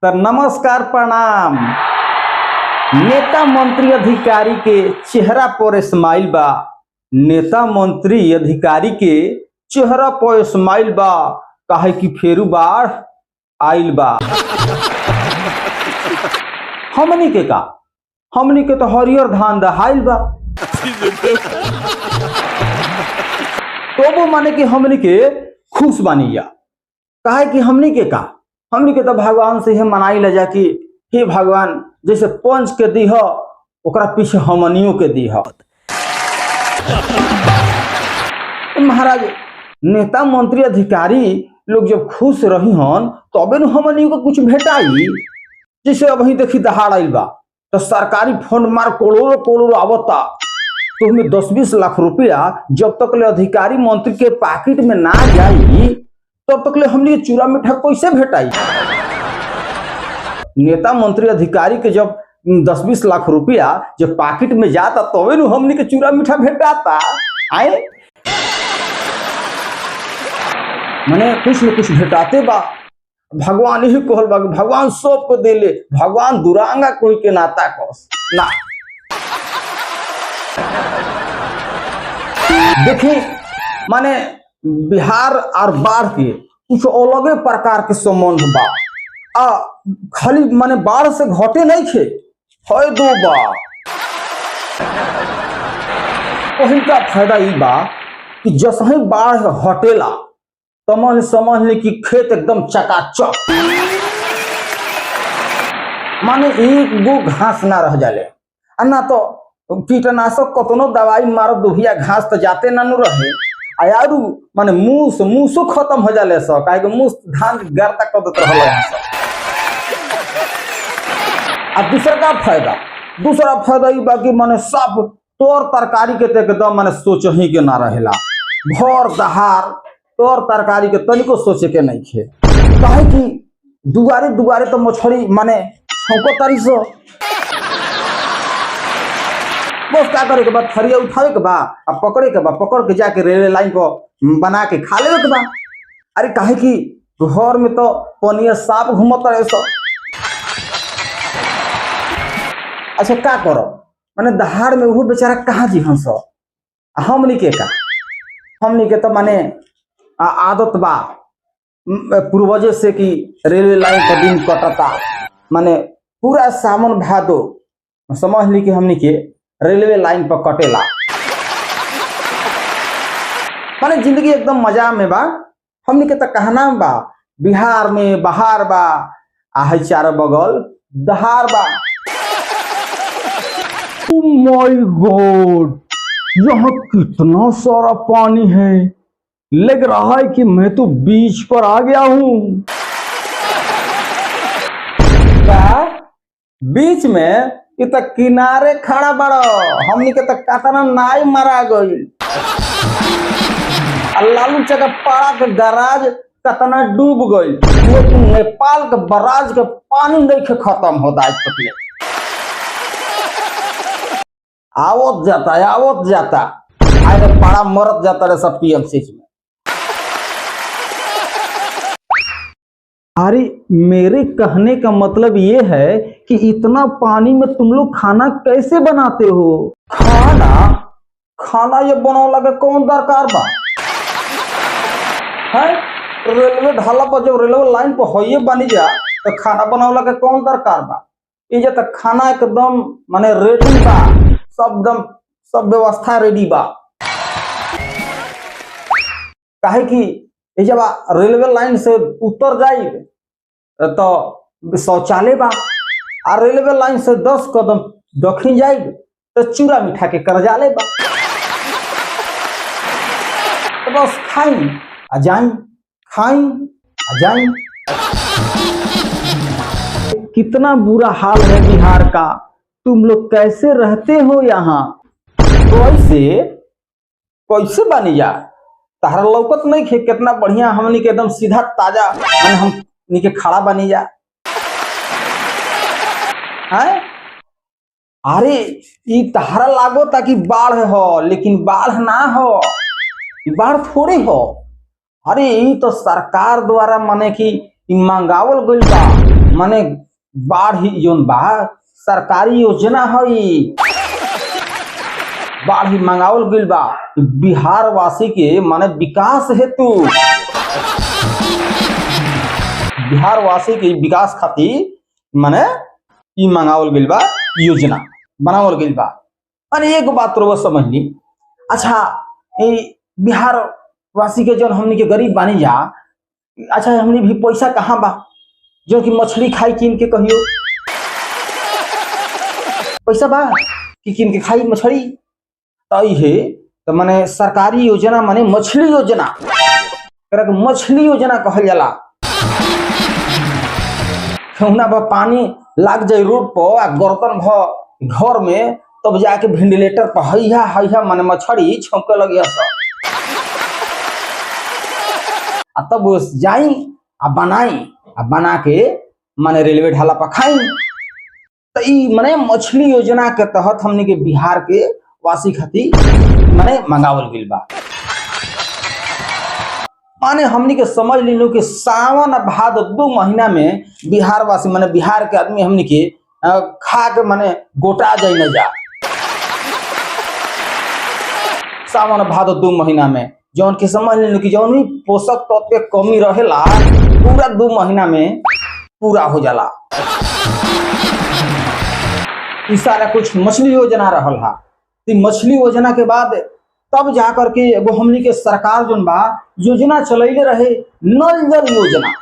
तो नमस्कार प्रणाम। नेता मंत्री अधिकारी के चेहरा पर स्माइल बा। नेता मंत्री अधिकारी के चेहरा पर स्माइल बा, काहे कि फेरू बाढ़ आइल बा। हमनी के तो हरियर धान दहाइल बा। तो वो माने कि हमनी के खुश बानी जा, काहे कि हमनी के तो भगवान से यह मनाई ले जा कि हे भगवान, जैसे पंच के दीह ओकरा पीछे हमनियों के दीह। महाराज, नेता मंत्री अधिकारी लोग जब खुश रही हन तबे न हमनियों को कुछ भेटाई। जैसे अब ही देखी दहाड़ आइल बा तो सरकारी फंड मार करोड़ों आवता, तो हमें 10-20 लाख रुपया जब तक ले अधिकारी मंत्री के पॉकेट में ना जाई तब तक ले हमने चूरा मीठा कैसे भेटाई। नेता मंत्री अधिकारी के जब 10-20 लाख रुपया जब पॉकेट में जाता तबे न हमने के चूरा मीठा भेटाता। आए मने कुछ न कुछ भेटाते बा। भगवान ही कहल बा, भगवान सबको देले, भगवान दुरांगा कोई के नाता कस ना। देखी माने बिहार और बाढ़ के कुछ अलगे प्रकार के संबंध बा। खाली माने बाढ़ से घटे नहीं थे, है दो बा। पहिल का फायदा ई बा कि जसही बाढ़ हटेला तमन समझ ले कि खेत एकदम चकाचक, माने एक गो घास ना रह जाले। ना तो कीटनाशक कतनो दवाई मारो दुहिया घास तो जाते ना नु रहे। आयारू माने मूसो खत्म हो जाले सब, काहे कि मूस धान गर्ता कर देत रहल है सब। आ दूसरा फायदा ई बा कि माने सब तोर तरकारी के एकदम माने सोच ही के ना रहेला। भर दहार तोर तरकारी के तनिको सोचे के नहीं खे, काहे कि दुआरे तो मछली माने छौको तारी सो। बस क्या करे के बाद थरिया उठावे के बा, अब पकड़े के बा, पकड़ के जाके रेलवे लाइन को बना के खा लेवे के बा। अरे काहे कि घर में तो पनिया सांप घूमत रहे सो। अच्छा क्या करो, माने दहाड़ में वो बेचारा कहाँ जी हंस। हमनी के तो माने आदत बा पूर्वजे से कि रेलवे लाइन का दिन कटता, माने पूरा सावन भादो समझ ली कि हमनी के रेलवे लाइन पर कटेला। माने जिंदगी एकदम मजा में बा। हमनी के तो कहना बा बिहार में बहार बा, आहे चार बगल दहाड़ बा। ओह माय गॉड, यहाँ कितना सारा पानी है, लग रहा है कि मैं तो बीच पर आ गया हूँ। बीच में ये तो किनारे खड़ा बड़ो, हमनी के तो कतना नाई मारा गई। लालू चका पाड़ा के गराज कतना डूब गई, लेकिन नेपाल के बराज के पानी नहीं खत्म होता आज तक। आवत जाता आज पाड़ा मरत जाता रहे सब टीएमसी में। अरे मेरे कहने का मतलब ये है कि इतना पानी में तुम लोग खाना कैसे बनाते हो? खाना ये बनाने का कौन दरकार बा है? रेलवे ढाला पर जब रेलवे लाइन पर होइए बनी जा तो खाना बनाने का कौन दरकार बा? ये तो खाना एकदम माने रेडी बा, सब व्यवस्था रेडी बा। काहे कि जब रेलवे लाइन से उतर जाए तो शौचालय बा, और रेलवे लाइन से 10 कदम दक्षिण जाए तो चूरा मीठा के करजाले बा। तो बस खाई आ जाई। कितना बुरा हाल है बिहार का, तुम लोग कैसे रहते हो यहाँ? कैसे बनी जा तारा लौकत नहीं खे? कितना बढ़िया हमनी के एकदम सीधा ताजा हमनी के खड़ा बनी जा है। अरे ये तारा लागो ताकि बाढ़ हो, लेकिन बाढ़ ना हो, बाढ़ थोड़ी हो। अरे ये तो सरकार द्वारा माने कि मंगावल गइल बा माने बाढ़ ही जोन बा सरकारी योजना हई, बाढ़ ही मंगावल गइल बा बिहार वासी के माने विकास हेतु, बिहार वासी के विकास खातिर माने ई मंगावल गइल बा, योजना बनावल गइल बा। अरे एक बात तो समझ ली, अच्छा बिहार वासी के जन हमनी के गरीब बानी जा, अच्छा हमनी भी पैसा कहाँ बा जो कि मछली खाई कीन के, कहियो पैसा बा कि कीन के खाई मछली? है तो माने सरकारी योजना माने मछली योजना, मछली योजना कहल जाला। ठेहुना बा पानी लाग जाए रोड पर आ गर्दन भ घर में, तब जाके वेंटिलेटर पर हैया हैया माने मछली छौके लगे आ तब जाई आ बनाई आ बना के माने रेलवे ढाला पर खाई। तो ई माने मछली योजना के तहत हमने के बिहार के वासी खातिर माने मंगावल गइल बा। माने हमनी के समझ लीनो कि सावन भादो 2 महीना में बिहार वासी माने बिहार के आदमी हमनी के खा के माने गोटा जाई न जा। सावन भादो 2 महीना में जौन के समझ लीनो कि जौन भी पोषक तत्व के कमी रहेला पूरा 2 महीना में पूरा हो जाला। ई सारा कुछ मछली योजना रहल हा। मछली योजना के बाद तब जाकर के एगो हमनी के सरकार जोन बा योजना चलैले रहे नल जल योजना।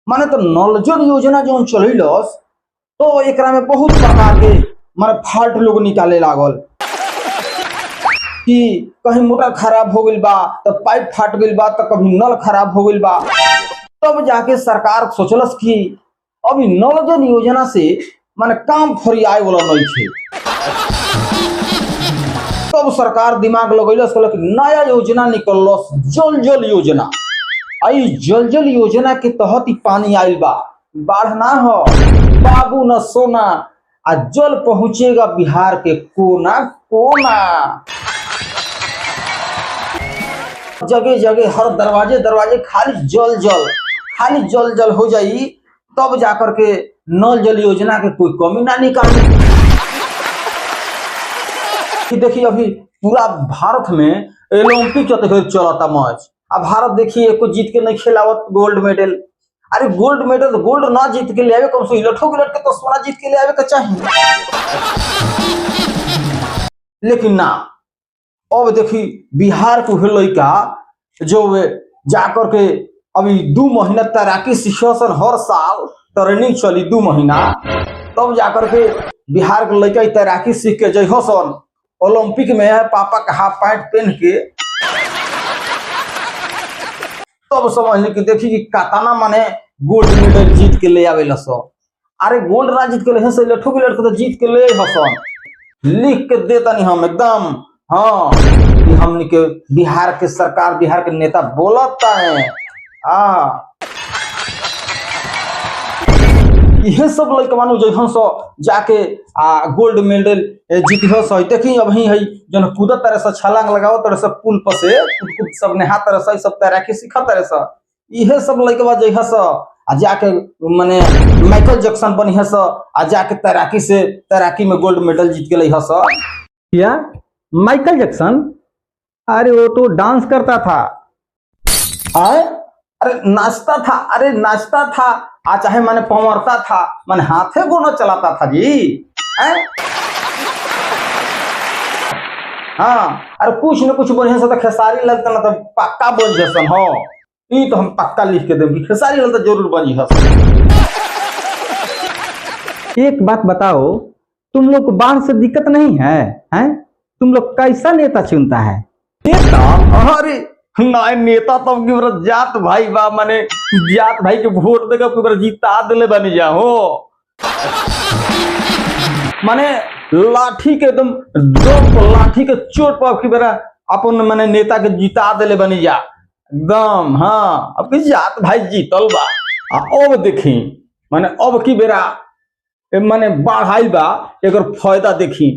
माने तो नल जल योजना जो चलैलस तो एकरा में बहुत प्रकार के माने फाल्ट लोग निकाले लागल कि कहीं मोटर खराब हो गइल बा तो पाइप फाट गइल बा, तो कभी नल खराब हो गइल बा। तब जाके सरकार सोचलस कि अभी नल जल योजना से माने काम फरियाए वाला नहीं छे। तब सरकार दिमाग लगैलस कि नया योजना निकललस जल जल योजना। आई जल जल योजना के तहत ही पानी आइल बा, बाढ़ ना हो बाबू न सोना, आ जल पहुंचेगा बिहार के कोना कोना। जगह जगह हर दरवाजे दरवाजे खाली जल जल, खाली जल जल हो जाई, तब जाकर के नल जल योजना के कोई कमी ना निकाली। देखिए अभी पूरा भारत में ओलंपिक चलता मैच, अब भारत देखिए एको जीत के नहीं खिलावत गोल्ड मेडल। अरे गोल्ड मेडल गोल्ड ना जीत के ले आवे, कम से इलटो गिलट के तो सोना जीत के ले आवे के चाहिए, लेकिन ना। अब देखी बिहार के लड़का जो जाकर के अभी 2 महीना तैराकी सीखसन, हर साल ट्रेनिंग चली 2 महीना, तब जाकर के बिहार के लड़का तैराकी सीख के जइहसन ओलंपिक में है पापा का हाफ पैंट पहन के। तब समझ कि देखी कि काताना माने गोल्ड मेडल जीत के ले आवे लस। अरे गोल्ड ना जीत के ले से लठो के लड़के तो जीत के ले हसन, लिख के देता नहीं हम एकदम। हाँ कि हमने के बिहार के सरकार, बिहार के नेता बोलता है यह सब लड़कवानु जइहन सो जाके गोल्ड मेडल जीतिह सही। देखी अब ही है जन कूदत तरह से छलांग लगाओ तरह से पुल पर से कूद सब नेहा तरह से सब तैराकी सीख तरह से, इहे सब लड़कवा जइह स आ जाके माने माइकल जैक्सन बनिह स आ जाके तैराकी से तैराकी में गोल्ड मेडल जीत के लइह स। क्या माइकल जैक्सन? अरे वो तो डांस करता था। अरे नाचता था, अरे नाचता था आ चाहे माने पवरता था, माने हाथे गोनो चलाता था जी। हाँ अरे कुछ न कुछ बढ़िया से तो खेसारी लगता ना तो पक्का बन जैसन। हो ई तो हम पक्का लिख के देंगे खेसारी लगता जरूर बनी हसन। एक बात बताओ, तुम लोग को बाढ़ से दिक्कत नहीं है? हैं? तुम लोग कैसा नेता चुनता है? नेता? अरे ना नेता तब की मेरा जात भाई बा, माने जात भाई के वोट देगा मेरा जीता दिले बनी जा हो। माने लाठी के एकदम दम लाठी के चोट पर की बेरा अपन माने नेता के जीता दिले बनी जा एकदम। हाँ अब जात भाई जीतल बा। अब देखी माने अब की बेरा माने बाढ़ आइल बा, एकर फायदा देखी।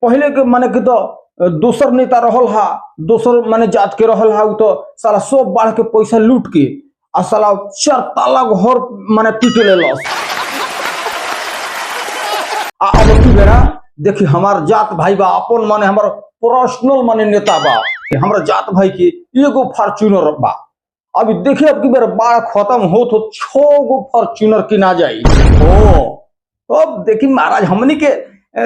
पहले के माने कि तो दोसर नेता रहल हा, दोसर माने जात के रहल हा, तो साला सब बाढ़ के पैसा लूट के आ साला 4 ताला घर माने पीट लेलस। अब की बेरा देखी हमार जात भाई बा अपन माने हमार पर्सनल माने नेता बा कि हमारा जात भाई की एगो फॉर्च्यूनर बा। अभी देखिए अब की बेरा बाढ़ खत्म हो तो 6 गो फॉर्च्यूनर किना जाई। ओ अब देखी महाराज हमनी के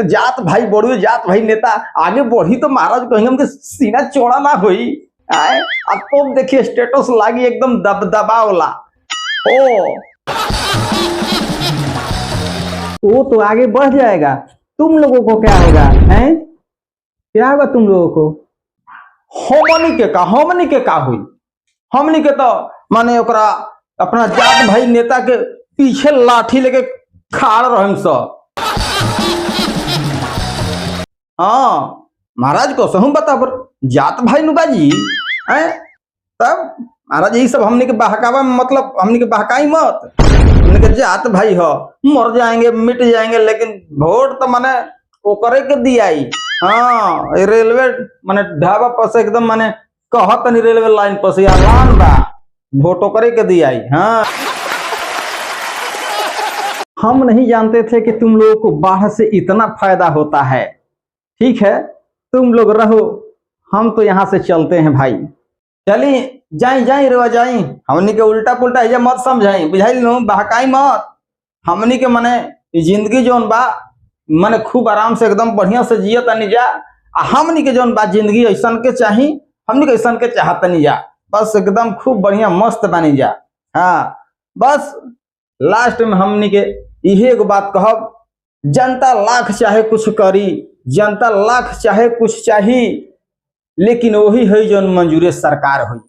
जात भाई बड़ुए जात भाई नेता आगे बढ़ी तो महाराज कहीं हमके सीना चौड़ा ना होई आए। अब तो देखिए स्टेटस लागी एकदम दबदबा वाला। ओ वो तो आगे बढ़ जाएगा, तुम लोगों को क्या होगा? हैं, क्या होगा तुम लोगों को? हमनी के का हुई? हमनी के तो माने ओकरा अपना जात भाई नेता के पीछे लाठी लेके खाड़ रहम सब। हाँ महाराज को सहूं बताबर जात भाई नुबाजी हैं, तब महाराज यही सब हमने के बहकावा में मतलब हमने के बहकाई मत। हमने के जात भाई हो मर जाएंगे मिट जाएंगे लेकिन वोट तो माने ओकरे के दियाई। हाँ रेलवे माने ढाबा पर से एकदम माने कहत नहीं रेलवे लाइन पर से ऐलान बा वोट ओकरे के दियाई। हाँ हम नहीं जानते थे कि तुम लोगों को बाढ़ से इतना फायदा होता है। ठीक है, तुम लोग रहो, हम तो यहाँ से चलते हैं भाई। चली जाई जाई रे जाई, हमनी के उल्टा पुल्टा ये मत समझाई, बुझाइल नु बहकाई मत। हमनी के माने जिंदगी जोन बा माने खूब आराम से एकदम बढ़िया से जियत नहीं जा। हमनी के जोन बा जिंदगी ऐसा के चाही, हमनी के ऐसा के चाहत नहीं जा, बस एकदम खूब बढ़िया मस्त बनी जा। हाँ बस लास्ट में हमनी के यही एगो बात कहब, जनता लाख चाहे कुछ करी, जनता लाख चाहे कुछ चाही, लेकिन वही है जो मंजूरे सरकार हुई।